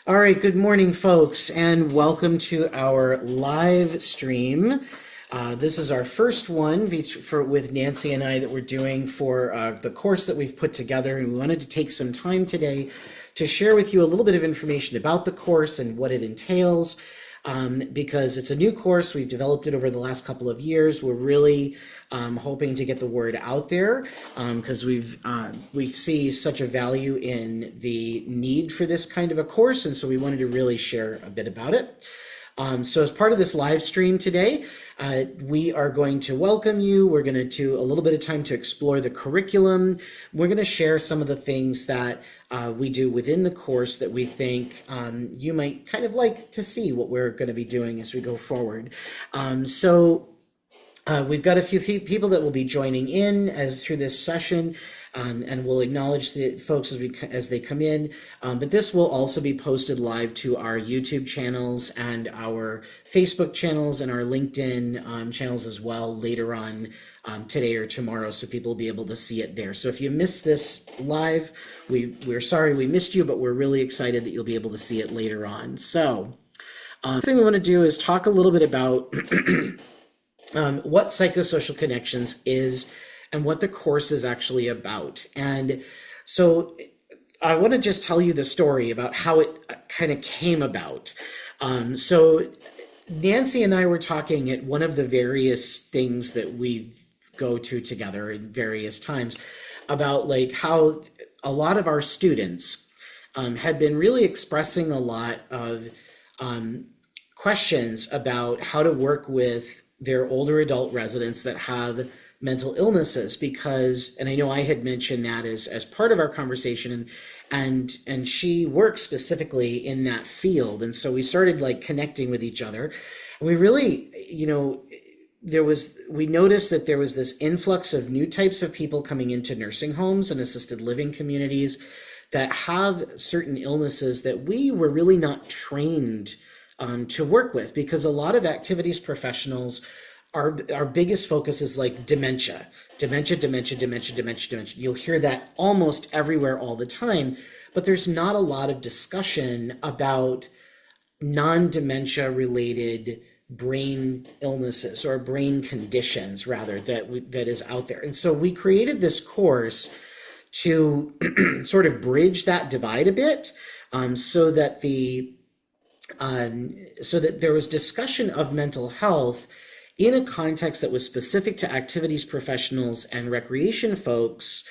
All right, good morning, folks, and welcome to our live stream. This is our first one with Nancy and I that we're doing for the course that we've put together, and we wanted to take some time today to share with you a little bit of information about the course and what it entails. Because it's a new course, we've developed it over the last couple of years. We're really hoping to get the word out there because we see such a value in the need for this kind of a course, and so we wanted to really share a bit about it. So as part of this live stream today, we are going to welcome you. We're going to do a little bit of time to explore the curriculum. We're going to share some of the things that we do within the course that we think you might kind of like to see what we're going to be doing as we go forward. We've got a few people that will be joining in through this session, and we'll acknowledge the folks as they come in. But this will also be posted live to our YouTube channels and our Facebook channels and our LinkedIn channels as well later on today or tomorrow, so people will be able to see it there. So if you missed this live, we're sorry we missed you, but we're really excited that you'll be able to see it later on. So the thing we want to do is talk a little bit about what Psychosocial Connections is and what the course is actually about. And so I want to just tell you the story about how it kind of came about. So Nancy and I were talking at one of the various things that we go to together in various times about like how a lot of our students had been really expressing a lot of questions about how to work with their older adult residents that have mental illnesses, because, and I know I had mentioned that as part of our conversation, and she works specifically in that field, and so we started like connecting with each other, and we really, we noticed that there was this influx of new types of people coming into nursing homes and assisted living communities that have certain illnesses that we were really not trained to work with, because a lot of activities professionals, our biggest focus is like dementia. You'll hear that almost everywhere all the time, but there's not a lot of discussion about non-dementia related brain illnesses or brain conditions rather that is out there. And so we created this course to sort of bridge that divide a bit, so that there was discussion of mental health in a context that was specific to activities professionals and recreation folks,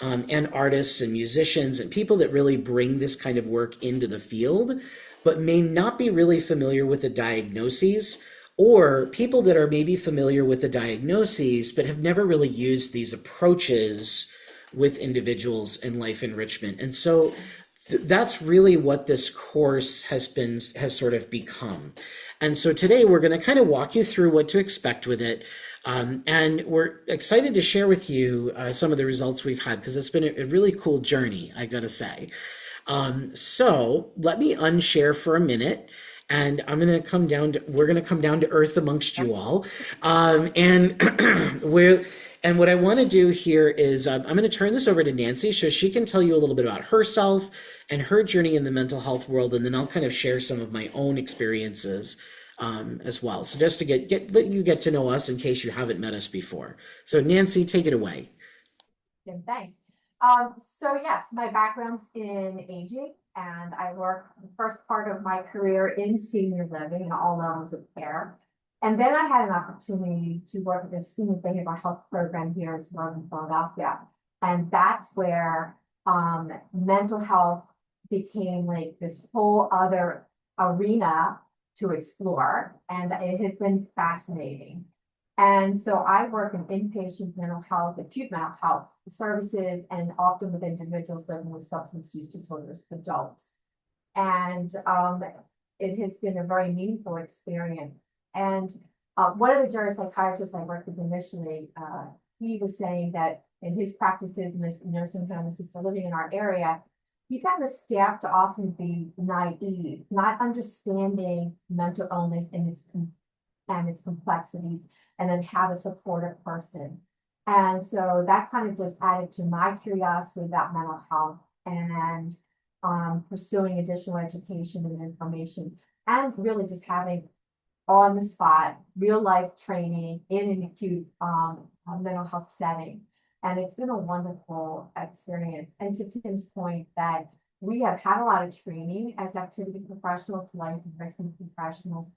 and artists and musicians and people that really bring this kind of work into the field, but may not be really familiar with the diagnoses, or people that are maybe familiar with the diagnoses but have never really used these approaches with individuals in life enrichment. And so that's really what this course has sort of become. And so today we're going to kind of walk you through what to expect with it. And we're excited to share with you some of the results we've had, because it's been a really cool journey, I gotta say. So let me unshare for a minute, and we're going to come down to earth amongst you all. And what I want to do here is I'm going to turn this over to Nancy so she can tell you a little bit about herself and her journey in the mental health world, and then I'll kind of share some of my own experiences as well. So just to let you get to know us in case you haven't met us before. So Nancy, take it away. Yeah, thanks. So yes, my background's in aging, and I worked the first part of my career in senior living and all levels of care. And then I had an opportunity to work at the senior behavioral health program here in suburban Philadelphia. And that's where mental health became like this whole other arena to explore. And it has been fascinating. And so I work in inpatient mental health, acute mental health services, and often with individuals living with substance use disorders, adults. And it has been a very meaningful experience. And one of the neuropsychiatrists I worked with initially, he was saying that in his practices in this nursing home assisted living in our area, he found the staff to often be naive, not understanding mental illness and its complexities, and then have a supportive person. And so that kind of just added to my curiosity about mental health. And pursuing additional education and information, and really just having on the spot, real life training in an acute mental health setting. And it's been a wonderful experience. And to Tim's point that we have had a lot of training as activity professionals, life enrichment professionals.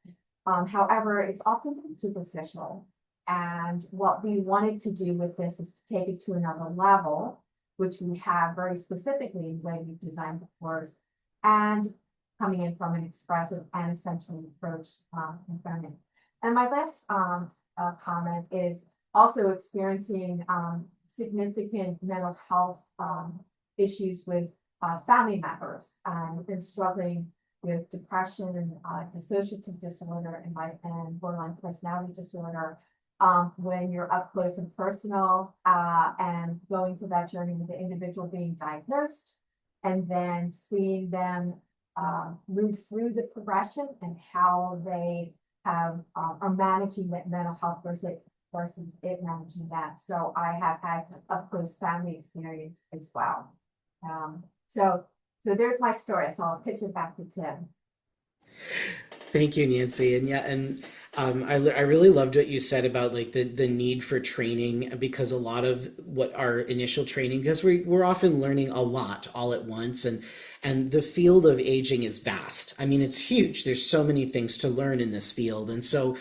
However, it's often been superficial. And what we wanted to do with this is to take it to another level, which we have very specifically in the way we've designed the course, and coming in from an expressive and essential approach environment. And my last comment is also experiencing significant mental health issues with family members. We've been struggling with depression and dissociative disorder and borderline personality disorder. When you're up close and personal and going through that journey with the individual being diagnosed, and then seeing them move through the progression and how they are managing that mental health versus it managing that. So I have had a close family experience as well. So there's my story. So I'll pitch it back to Tim. Thank you, Nancy. And yeah, and I really loved what you said about like the need for training, because a lot of what our initial training, because we're often learning a lot all at once, and the field of aging is vast. I mean, it's huge. There's so many things to learn in this field. And so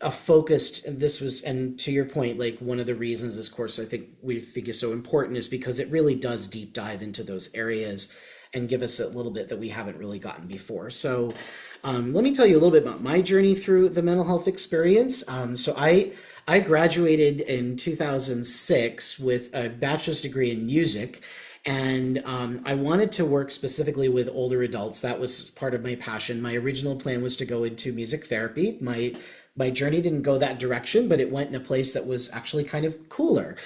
a focused, and this was, and to your point, like one of the reasons this course we think is so important is because it really does deep dive into those areas and give us a little bit that we haven't really gotten before. So let me tell you a little bit about my journey through the mental health experience. So I graduated in 2006 with a bachelor's degree in music. And I wanted to work specifically with older adults. That was part of my passion. My original plan was to go into music therapy. My journey didn't go that direction, but it went in a place that was actually kind of cooler.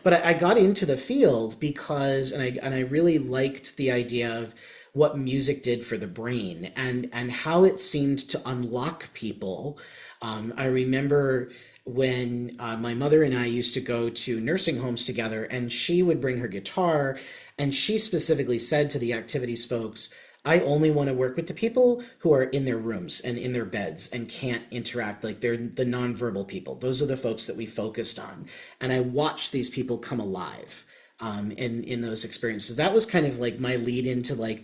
But I got into the field because, and I really liked the idea of what music did for the brain and how it seemed to unlock people. I remember when my mother and I used to go to nursing homes together, and she would bring her guitar, and she specifically said to the activities folks, I only want to work with the people who are in their rooms and in their beds and can't interact, like they're the nonverbal people. Those are the folks that we focused on. And I watched these people come alive in those experiences. So that was kind of like my lead into like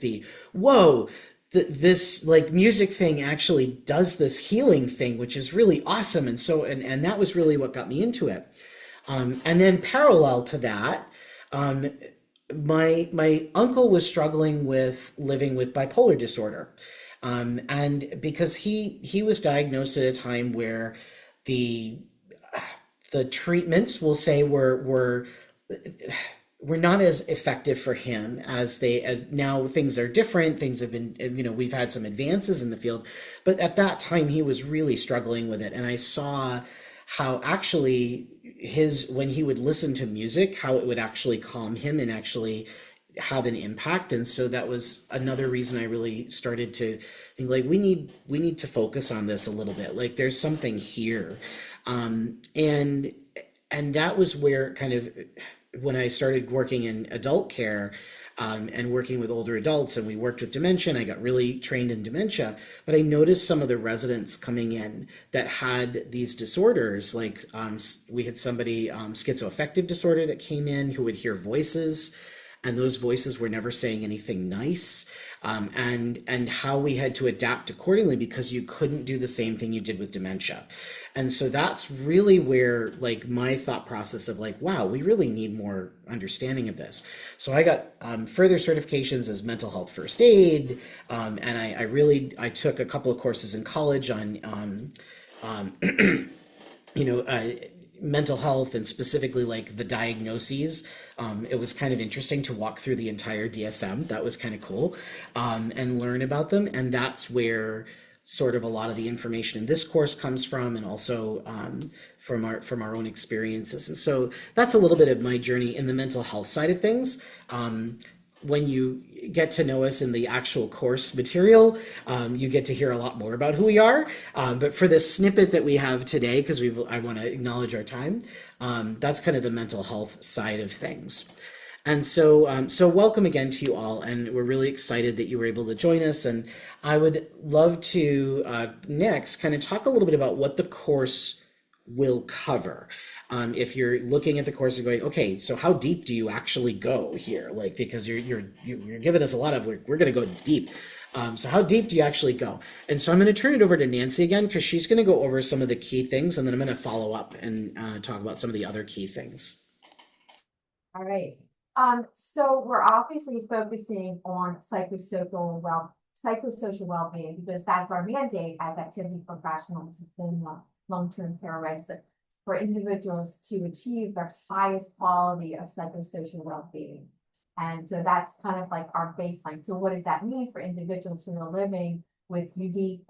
this like music thing actually does this healing thing, which is really awesome. And so, and that was really what got me into it. And then parallel to that, my uncle was struggling with living with bipolar disorder. And because he was diagnosed at a time where the treatments, we'll say, were not as effective for him as now things are different. Things have been, we've had some advances in the field, but at that time he was really struggling with it. And I saw how actually when he would listen to music, how it would actually calm him and actually have an impact. And so that was another reason I really started to think like, we need to focus on this a little bit. Like there's something here. And that was where kind of, when I started working in adult care, and working with older adults, and we worked with dementia, and I got really trained in dementia, but I noticed some of the residents coming in that had these disorders, like we had somebody, schizoaffective disorder, that came in who would hear voices, and those voices were never saying anything nice, and how we had to adapt accordingly because you couldn't do the same thing you did with dementia. And so that's really where like my thought process of like, wow, we really need more understanding of this. So I got further certifications as mental health first aid, and I took a couple of courses in college on mental health, and specifically like the diagnoses. It was kind of interesting to walk through the entire DSM. That was kind of cool, and learn about them. And that's where sort of a lot of the information in this course comes from, and also from our own experiences. And so that's a little bit of my journey in the mental health side of things. When you get to know us in the actual course material, you get to hear a lot more about who we are. But for this snippet that we have today, because I want to acknowledge our time, that's kind of the mental health side of things. And so welcome again to you all, and we're really excited that you were able to join us. And I would love to next kind of talk a little bit about what the course will cover. If you're looking at the course and going, okay, so how deep do you actually go here? Like, because you're giving us a lot of, we're going to go deep. So how deep do you actually go? And so I'm going to turn it over to Nancy again, because she's going to go over some of the key things, and then I'm going to follow up and talk about some of the other key things. All right. So we're obviously focusing on psychosocial well-being, because that's our mandate as activity professionals in long-term care residents, for individuals to achieve their highest quality of psychosocial well-being. And so that's kind of like our baseline. So what does that mean for individuals who are living with unique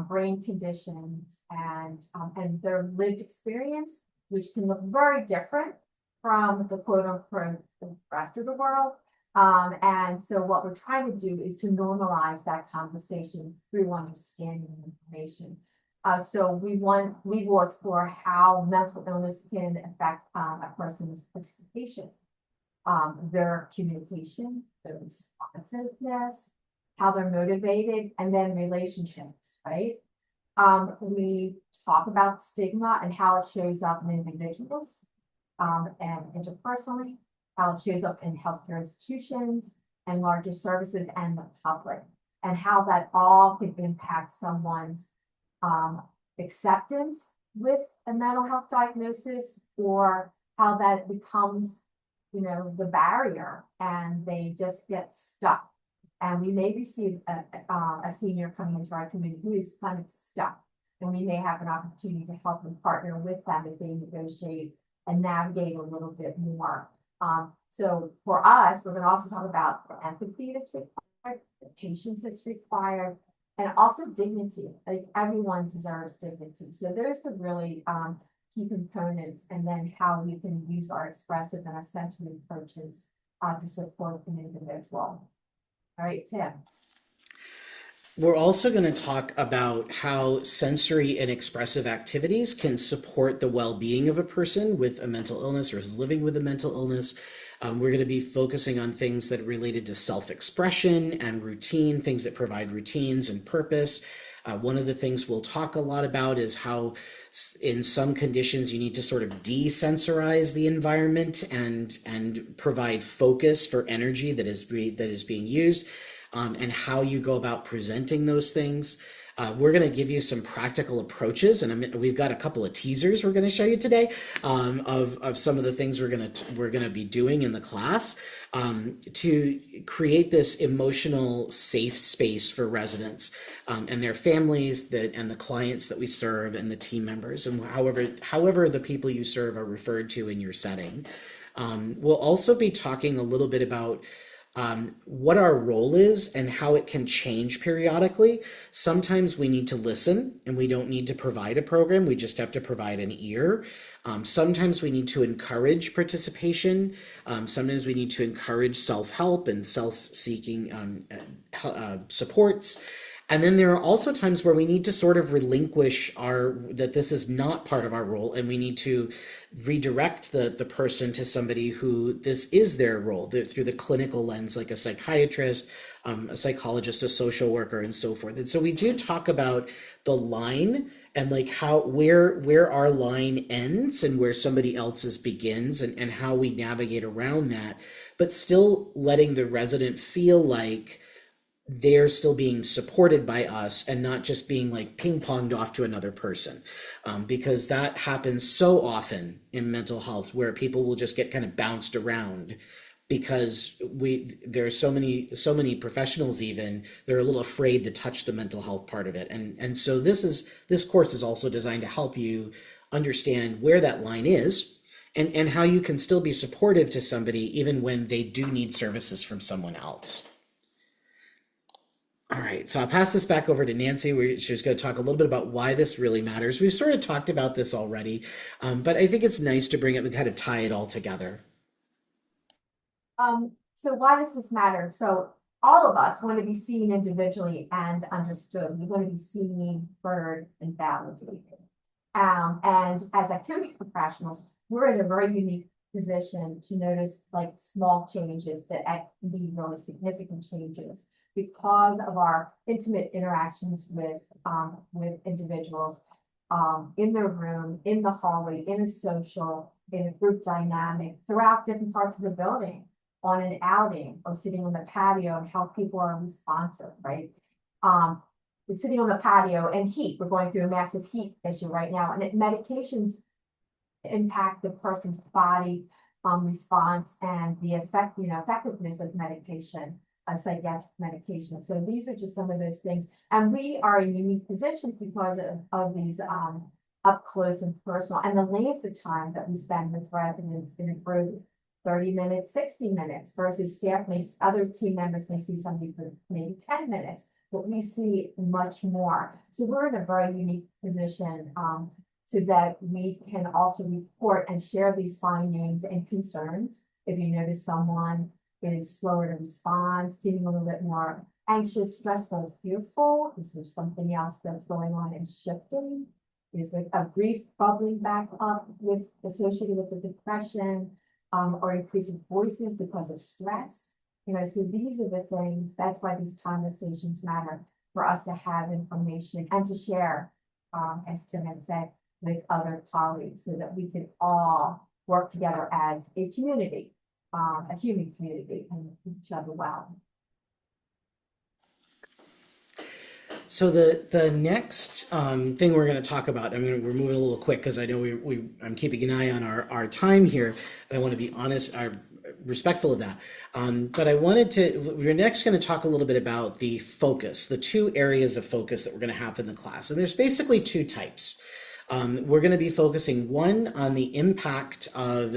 brain conditions and their lived experience, which can look very different from the quote unquote the rest of the world. And so what we're trying to do is to normalize that conversation through understanding information. So we will explore how mental illness can affect a person's participation, their communication, their responsiveness, how they're motivated, and then relationships, right? We talk about stigma and how it shows up in individuals, and interpersonally, how it shows up in healthcare institutions and larger services and the public, and how that all can impact someone's acceptance with a mental health diagnosis, or how that becomes, the barrier and they just get stuck. And we may receive a senior coming into our community who is kind of stuck, and we may have an opportunity to help and partner with them as they negotiate and navigate a little bit more. So for us, we're going to also talk about the empathy that's required, the patience that's required, and also dignity. Like, everyone deserves dignity. So those are really key components, and then how we can use our expressive and our sensory approaches to support an individual. All right, Tim. We're also going to talk about how sensory and expressive activities can support the well-being of a person with a mental illness or who's living with a mental illness. We're going to be focusing on things that are related to self-expression and routine, things that provide routines and purpose. One of the things we'll talk a lot about is how in some conditions you need to sort of desensorize the environment and provide focus for energy that is being used. And how you go about presenting those things. We're going to give you some practical approaches, and we've got a couple of teasers we're going to show you today of some of the things we're going to be doing in the class to create this emotional safe space for residents and their families and the clients that we serve and the team members, and however the people you serve are referred to in your setting. We'll also be talking a little bit about what our role is and how it can change periodically. Sometimes we need to listen and we don't need to provide a program, we just have to provide an ear. Sometimes we need to encourage participation. Sometimes we need to encourage self-help and self-seeking supports. And then there are also times where we need to sort of relinquish that this is not part of our role, and we need to redirect the person to somebody who this is their role through the clinical lens, like a psychiatrist, a psychologist, a social worker, and so forth. And so we do talk about the line and like where our line ends and where somebody else's begins, and how we navigate around that, but still letting the resident feel like they're still being supported by us and not just being like ping-ponged off to another person, because that happens so often in mental health, where people will just get kind of bounced around because there are so many professionals, even they're a little afraid to touch the mental health part of it. And so this course is also designed to help you understand where that line is, and how you can still be supportive to somebody even when they do need services from someone else. All right, so I'll pass this back over to Nancy. She's going to talk a little bit about why this really matters. We've sort of talked about this already, but I think it's nice to bring it and kind of tie it all together. So why does this matter? So all of us want to be seen individually and understood. We want to be seen, heard, and validated. And as activity professionals, we're in a very unique position to notice like small changes that can be really significant changes because of our intimate interactions with individuals in their room, in the hallway, in a social, in a group dynamic, throughout different parts of the building, on an outing or sitting on the patio, and how people are responsive, right? Sitting on the patio and heat, we're going through a massive heat issue right now, and medications impact the person's body response and the effectiveness of medication, psychiatric medication. So these are just some of those things. And we are in unique positions because of these up close and personal, and the length of time that we spend with residents in a group, 30 minutes, 60 minutes, versus other team members may see somebody for maybe 10 minutes, but we see much more. So we're in a very unique position so that we can also report and share these findings and concerns. If you notice someone is slower to respond, seeming a little bit more anxious, stressful, fearful, is there something else that's going on and shifting? Is there a grief bubbling back up associated with the depression, or increasing voices because of stress? So these are the things, that's why these conversations matter, for us to have information and to share, as Tim had said, with other colleagues, so that we can all work together as a community, a human community, and each other well. So the next thing we're going to talk about, we're moving a little quick because I know I'm keeping an eye on our time here, and I want to be honest, respectful of that. But we're next going to talk a little bit about the focus, the two areas of focus that we're going to have in the class. And there's basically two types. We're going to be focusing, one, on the impact of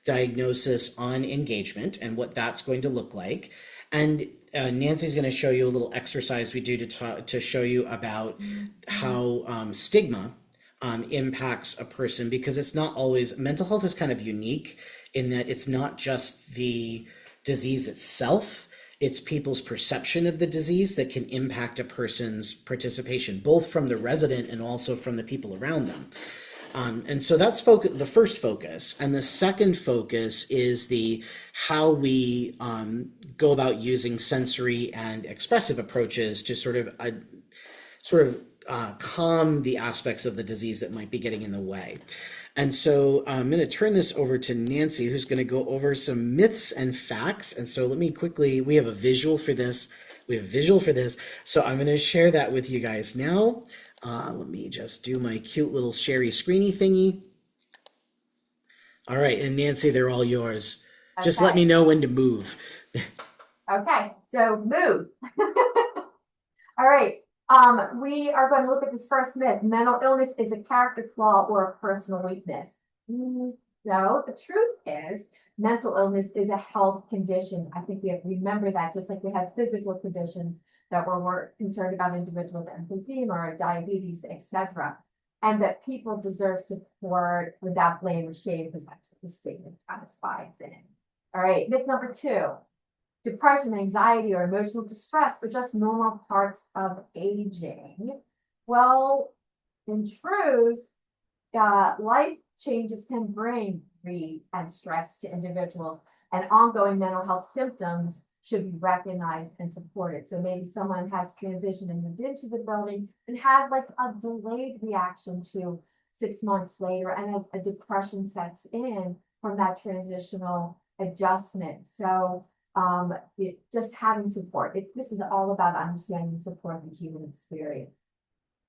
diagnosis on engagement and what that's going to look like. And Nancy's going to show you a little exercise we do to show you about how stigma impacts a person, because it's not always, mental health is kind of unique in that it's not just the disease itself, it's people's perception of the disease that can impact a person's participation, both from the resident and also from the people around them. And so that's the first focus. And the second focus is how we go about using sensory and expressive approaches to sort of calm the aspects of the disease that might be getting in the way. And so I'm going to turn this over to Nancy, who's going to go over some myths and facts. And so let me quickly, we have a visual for this. So I'm going to share that with you guys now. Let me just do my cute little Sherry screeny thingy. All right, and Nancy, they're all yours. Okay. Just let me know when to move. Okay, so move. All right. We are going to look at this first myth. Mental illness is a character flaw or a personal weakness. No, the truth is mental illness is a health condition. I think we have to remember that, just like we have physical conditions that we're concerned about, individuals with emphysema or diabetes, etc. And that people deserve support without blame or shame, because that's what the statement kind of spies in. All right, myth number 2. Depression, anxiety, or emotional distress are just normal parts of aging. Well, in truth, life changes can bring grief and stress to individuals, and ongoing mental health symptoms should be recognized and supported. So maybe someone has transitioned and moved into the building and has like a delayed reaction to 6 months later, and a depression sets in from that transitional adjustment. So just having support. This is all about understanding and supporting the human experience.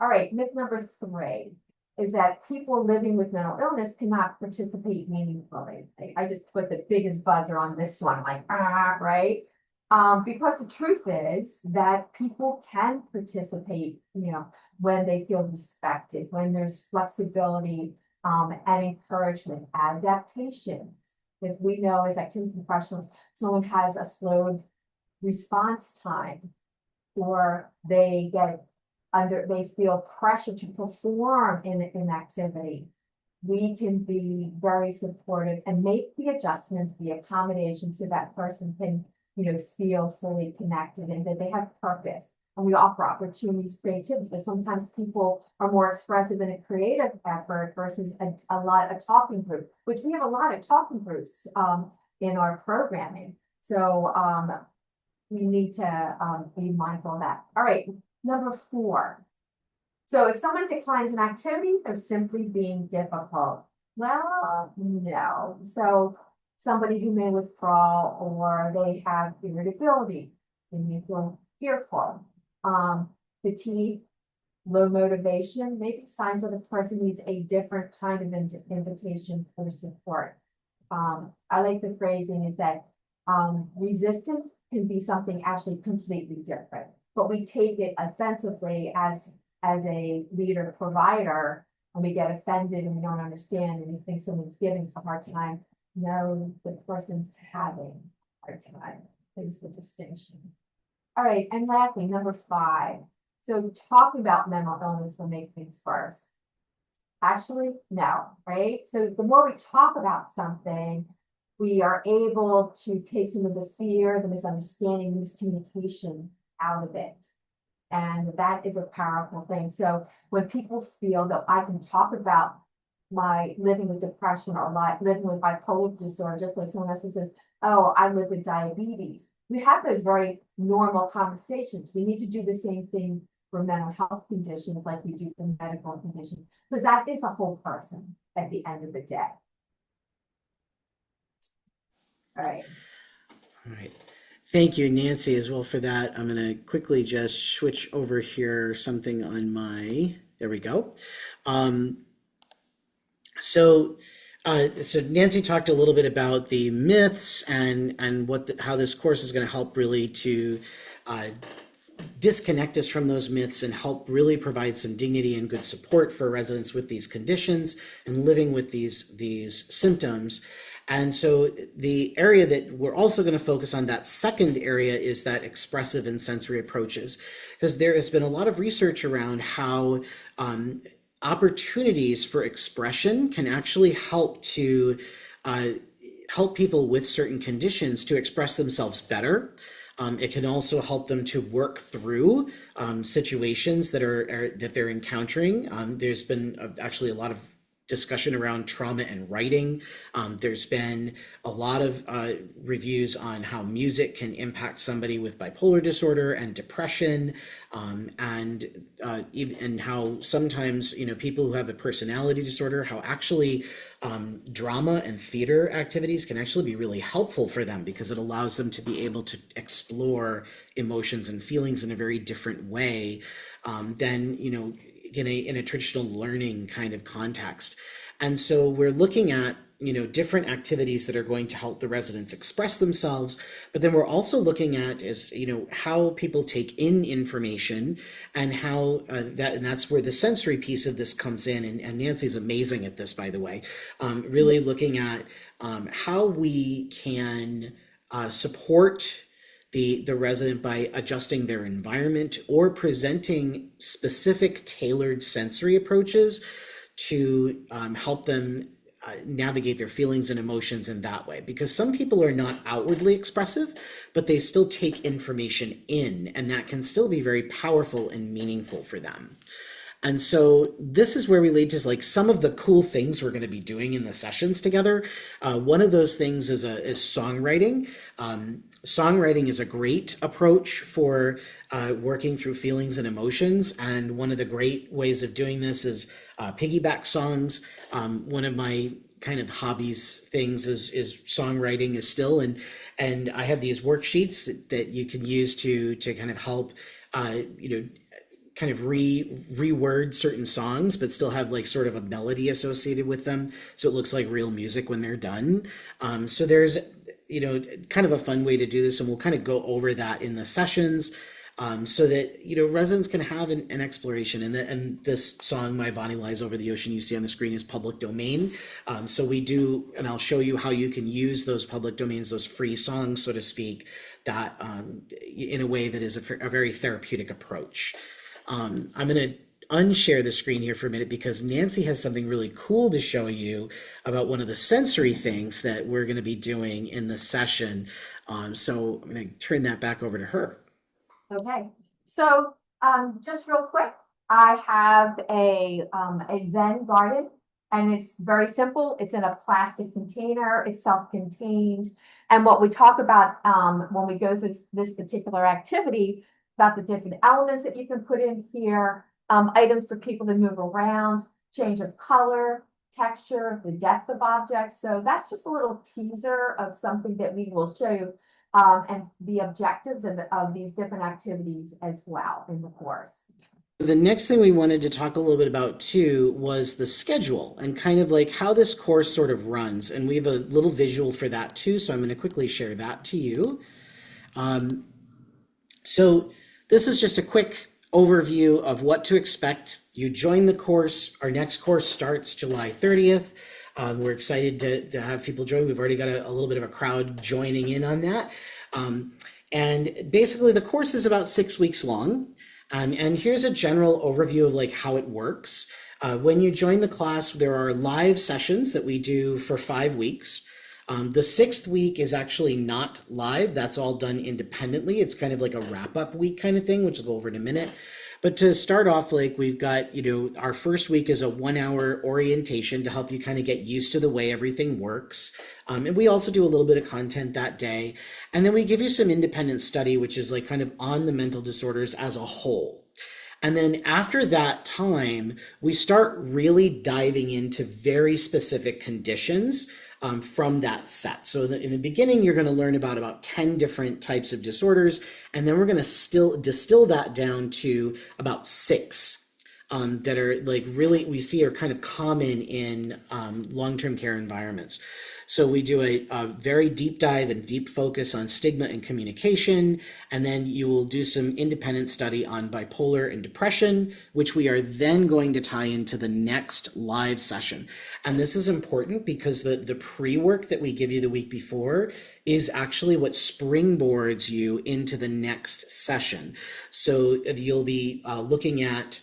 All right, myth number 3 is that people living with mental illness cannot participate meaningfully. I just put the biggest buzzer on this one, like, right? Because the truth is that people can participate, when they feel respected, when there's flexibility and encouragement, adaptations. If we know as activity professionals, someone has a slowed response time, or they feel pressure to perform in activity, we can be very supportive and make the adjustments, the accommodations, so that person can, feel fully connected and that they have purpose. and we offer opportunities for creativity, because sometimes people are more expressive in a creative effort versus a lot of talking group, which we have a lot of talking groups in our programming. So we need to be mindful of that. All right, number 4. So if someone declines an activity, they're simply being difficult. Well, no. So somebody who may withdraw, or they have irritability, they may feel fearful, fatigue, low motivation, maybe signs that a person needs a different kind of invitation for support. I like the phrasing is that resistance can be something actually completely different, but we take it offensively as a leader provider, and we get offended and we don't understand, and we think someone's giving us a hard time. No, the person's having a hard time. There's the distinction. All right, and lastly, number 5. So talking about mental illness will make things worse. Actually, no, right? So the more we talk about something, we are able to take some of the fear, the misunderstanding, miscommunication out of it. And that is a powerful thing. So when people feel that I can talk about my living with depression, or living with bipolar disorder, just like someone else says, oh, I live with diabetes. We have those very normal conversations. We need to do the same thing for mental health conditions like we do for medical conditions, because that is the whole person at the end of the day. All right. All right. Thank you, Nancy, as well for that. I'm going to quickly just switch over here something on my, there we go. So Nancy talked a little bit about the myths and how this course is going to help really to disconnect us from those myths and help really provide some dignity and good support for residents with these conditions and living with these symptoms. And so the area that we're also going to focus on, that second area, is that expressive and sensory approaches, because there has been a lot of research around how opportunities for expression can actually help to help people with certain conditions to express themselves better. It can also help them to work through situations that that they're encountering. There's been actually a lot of discussion around trauma and writing. There's been a lot of reviews on how music can impact somebody with bipolar disorder and depression, and how sometimes, people who have a personality disorder, how actually drama and theater activities can actually be really helpful for them, because it allows them to be able to explore emotions and feelings in a very different way than, in a traditional learning kind of context. And so we're looking at, different activities that are going to help the residents express themselves, but then we're also looking at how people take in information, and how and that's where the sensory piece of this comes in. And Nancy's amazing at this, by the way, really looking at how we can support the resident by adjusting their environment or presenting specific tailored sensory approaches to help them navigate their feelings and emotions in that way. Because some people are not outwardly expressive, but they still take information in, and that can still be very powerful and meaningful for them. And so this is where we lead to some of the cool things we're going to be doing in the sessions together. One of those things is songwriting. Songwriting is a great approach for working through feelings and emotions. And one of the great ways of doing this is piggyback songs. One of my kind of hobbies things is songwriting is still, and I have these worksheets that you can use to kind of help, kind of reword certain songs, but still have sort of a melody associated with them, so it looks like real music when they're done. So there's kind of a fun way to do this, and we'll kind of go over that in the sessions, so that residents can have an exploration. And this song, "My Bonnie Lies Over the Ocean," you see on the screen, is public domain. So we do, and I'll show you how you can use those public domains, those free songs, so to speak, that in a way that is a very therapeutic approach. I'm going to unshare the screen here for a minute, because Nancy has something really cool to show you about one of the sensory things that we're going to be doing in the session. So I'm going to turn that back over to her. Okay. So, just real quick, I have a Zen garden, and it's very simple. It's in a plastic container. It's self-contained. And what we talk about when we go through this particular activity, about the different elements that you can put in here, items for people to move around, change of color, texture, the depth of objects. So that's just a little teaser of something that we will show you and the objectives of these different activities as well in the course. The next thing we wanted to talk a little bit about too was the schedule and kind of like how this course sort of runs. And we have a little visual for that too, so I'm going to quickly share that to you. So this is just a quick overview of what to expect. You join the course. Our next course starts July 30th. We're excited to have people join. We've already got a little bit of a crowd joining in on that. And basically the course is about 6 weeks long. And here's a general overview of like how it works. When you join the class, there are live sessions that we do for 5 weeks. The 6th week is actually not live. That's all done independently. It's kind of like a wrap-up week kind of thing, which we'll go over in a minute. But to start off, like we've got, our first week is a 1-hour orientation to help you kind of get used to the way everything works. And we also do a little bit of content that day. And then we give you some independent study, which is like kind of on the mental disorders as a whole. And then after that time, we start really diving into very specific conditions from that set. So in the beginning, you're going to learn about 10 different types of disorders, and then we're going to still distill that down to about 6 that are like really we see are kind of common in long-term care environments. So we do a very deep dive and deep focus on stigma and communication, and then you will do some independent study on bipolar and depression, which we are then going to tie into the next live session. And this is important because the pre-work that we give you the week before is actually what springboards you into the next session. So you'll be looking at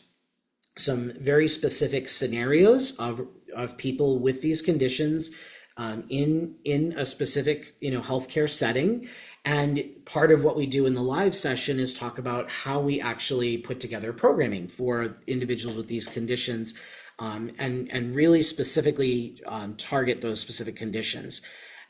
some very specific scenarios of people with these conditions in a specific healthcare setting. And part of what we do in the live session is talk about how we actually put together programming for individuals with these conditions and really specifically target those specific conditions.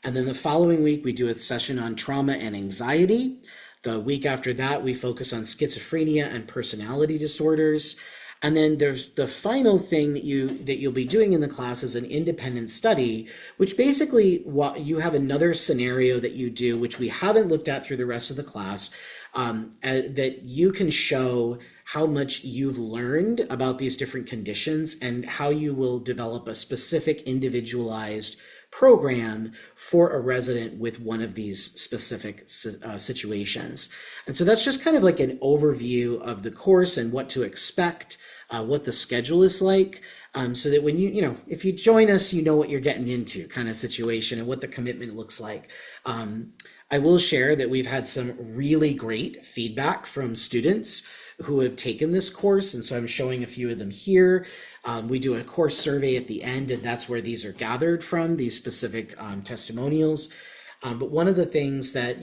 And then the following week, we do a session on trauma and anxiety. The week after that, we focus on schizophrenia and personality disorders. And then there's the final thing that you'll be doing in the class is an independent study, which basically you have another scenario that you do, which we haven't looked at through the rest of the class, that you can show how much you've learned about these different conditions and how you will develop a specific individualized program for a resident with one of these specific situations. And so that's just kind of like an overview of the course and what to expect, what the schedule is like, so that when if you join us, you know what you're getting into kind of situation and what the commitment looks like. I will share that we've had some really great feedback from students who have taken this course, and so I'm showing a few of them here. We do a course survey at the end, and that's where these are gathered from, these specific testimonials. But one of the things that,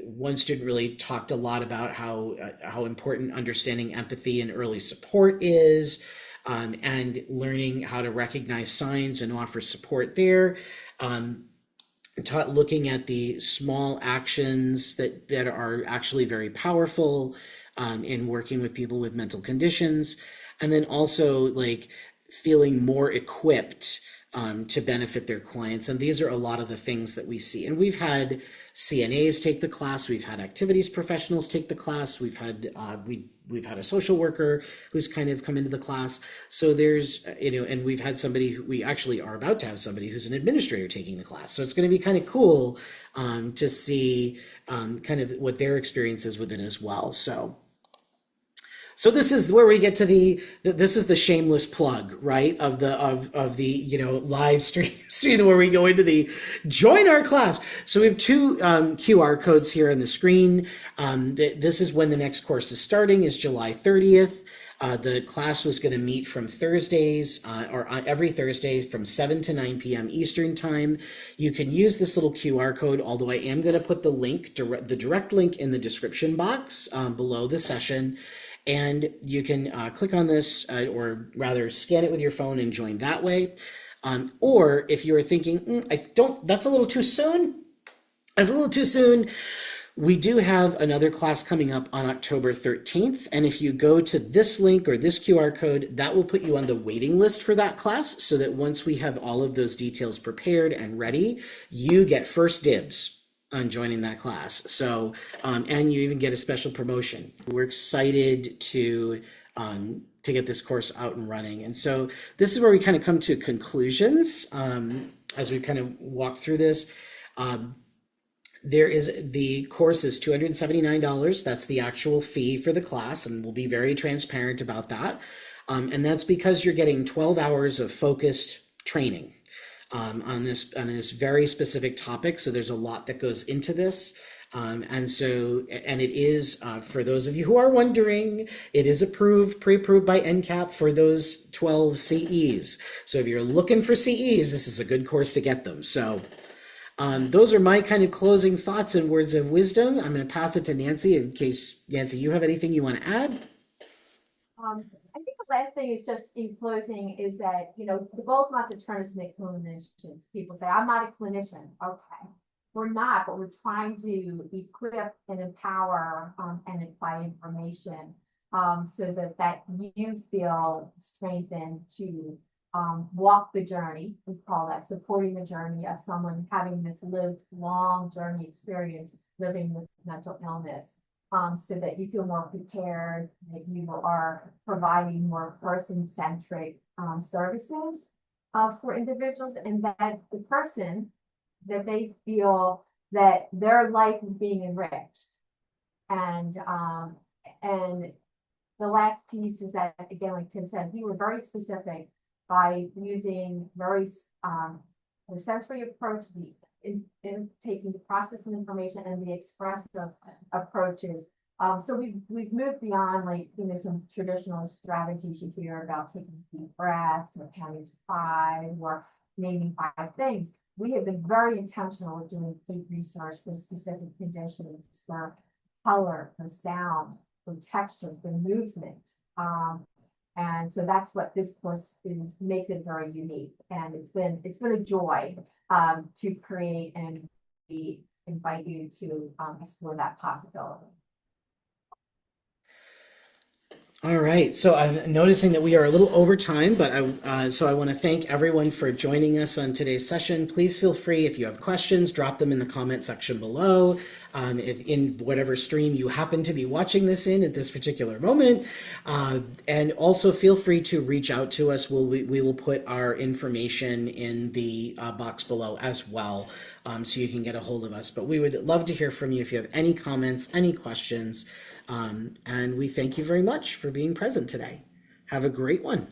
one student really talked a lot about how important understanding empathy and early support is, and learning how to recognize signs and offer support there. Looking at the small actions that are actually very powerful in working with people with mental conditions, and then also like feeling more equipped to benefit their clients. And these are a lot of the things that we see. And we've had CNAs take the class, we've had activities professionals take the class, we've had a social worker who's kind of come into the class. So there's, and we've had we actually are about to have somebody who's an administrator taking the class. So it's going to be kind of cool to see kind of what their experience is with it as well. So So this is where we get to this is the shameless plug, right? Of the live stream where we go into the join our class. So we have two QR codes here on the screen. This is when the next course is starting, is July 30th. The class was going to meet from Thursdays or every Thursday from 7 to 9 p.m. Eastern time. You can use this little QR code, although I am going to put the direct link in the description box below the session. And you can click on this or rather scan it with your phone and join that way. Or if you are thinking, that's a little too soon. That's a little too soon. We do have another class coming up on October 13th, and if you go to this link or this QR code, that will put you on the waiting list for that class, so that once we have all of those details prepared and ready, you get first dibs on joining that class. So, and you even get a special promotion. We're excited to get this course out and running. And so this is where we kind of come to conclusions as we kind of walk through this. The course is $279. That's the actual fee for the class, and we'll be very transparent about that. And that's because you're getting 12 hours of focused training on this very specific topic. So there's a lot that goes into this. And it is, for those of you who are wondering, it is pre-approved by NCAP for those 12 CEs. So if you're looking for CEs, this is a good course to get them. So those are my kind of closing thoughts and words of wisdom. I'm going to pass it to Nancy in case, Nancy, you have anything you want to add? I think the last thing is just in closing is that, the goal is not to turn us into clinicians. People say, I'm not a clinician. Okay. We're not, but we're trying to equip and empower and apply information so that you feel strengthened to walk the journey. We call that supporting the journey of someone having this lived long journey experience living with mental illness, so that you feel more prepared, that you are providing more person-centric services for individuals, and that the person, that they feel that their life is being enriched. And the last piece is that, again, like Tim said, we were very specific by using very the sensory approach, in taking the processing information, and the expressive approaches. So we've moved beyond some traditional strategies you hear about, taking deep breaths or counting to 5 or naming 5 things. We have been very intentional with doing deep research for specific conditions, for color, for sound, for texture, for movement. And so that's what this course makes it very unique. And it's been a joy to create, and we invite you to explore that possibility. All right, so I'm noticing that we are a little over time, but I want to thank everyone for joining us on today's session. Please feel free, if you have questions, drop them in the comment section below. If in whatever stream you happen to be watching this in at this particular moment, and also feel free to reach out to us. We will put our information in the box below as well, so you can get a hold of us. But we would love to hear from you if you have any comments, any questions. And we thank you very much for being present today. Have a great one.